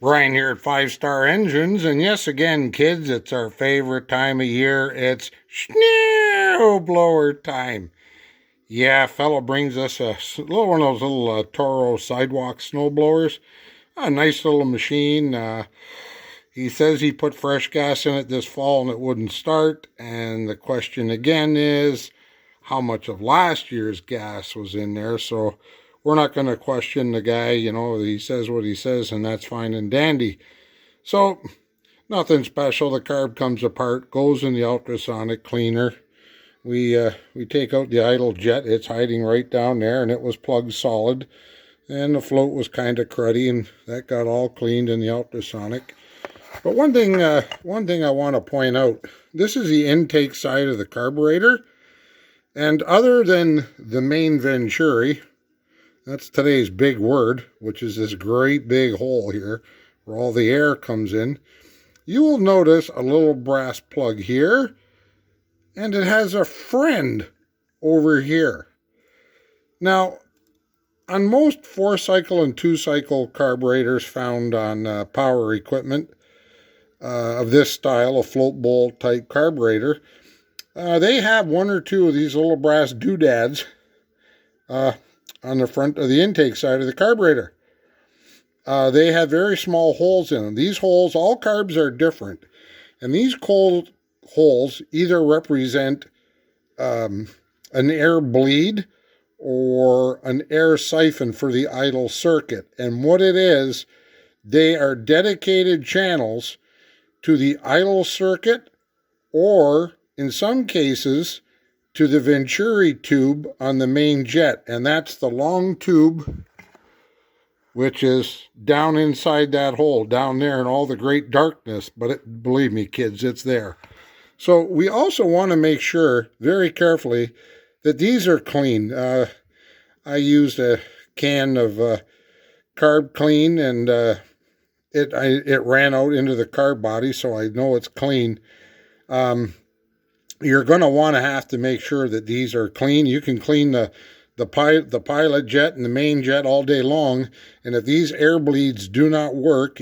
Brian here at 5 Star Engines, and yes, again, kids, it's our favorite time of year. It's snow blower time. Yeah, fella brings us a little one of those little Toro sidewalk snow blowers. A nice little machine. He says he put fresh gas in it this fall and it wouldn't start. And the question again is, how much of last year's gas was in there? So we're not going to question the guy, he says what he says, and that's fine and dandy. So, nothing special. The carb comes apart, goes in the ultrasonic cleaner. We take out the idle jet. It's hiding right down there, and it was plugged solid. And the float was kind of cruddy, and that got all cleaned in the ultrasonic. But one thing I want to point out, this is the intake side of the carburetor. And other than the main venturi, that's today's big word, which is this great big hole here where all the air comes in, you will notice a little brass plug here, and it has a friend over here. Now, on most 4-cycle and 2-cycle carburetors found on power equipment of this style, a float bowl type carburetor, they have one or two of these little brass doodads on the front of the intake side of the carburetor. They have very small holes in them. These holes, all carbs are different. And these cold holes either represent an air bleed or an air siphon for the idle circuit. And what it is, they are dedicated channels to the idle circuit, or in some cases to the venturi tube on the main jet. And that's the long tube which is down inside that hole, down there in all the great darkness. But believe me, kids, it's there. So we also want to make sure very carefully that these are clean. I used a can of Carb Clean, and it ran out into the carb body, so I know it's clean. You're going to want to have to make sure that these are clean. You can clean the pilot jet and the main jet all day long, and if these air bleeds do not work,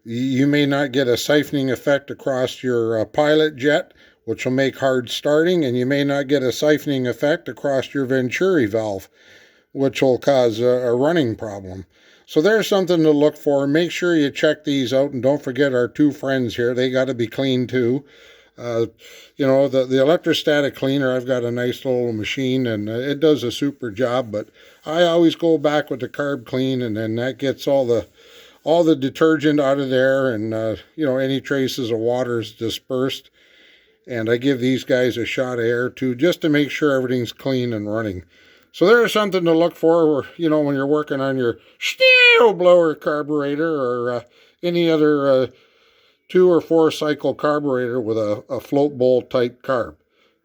you may not get a siphoning effect across your pilot jet, which will make hard starting, and you may not get a siphoning effect across your venturi valve, which will cause a running problem. So there's something to look for. Make sure you check these out, and don't forget our two friends here. They got to be clean too. The electrostatic cleaner, I've got a nice little machine, and it does a super job, but I always go back with the Carb Clean, and then that gets all the detergent out of there, and any traces of water is dispersed. And I give these guys a shot of air too, just to make sure everything's clean and running. So there's something to look for, when you're working on your snow blower carburetor, or any other 2 or 4 cycle carburetor with a float bowl type carb.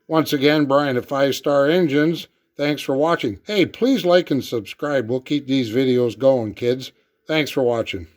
Once again, Brian at 5 Star Engines. Thanks for watching. Hey, please like and subscribe. We'll keep these videos going, kids. Thanks for watching.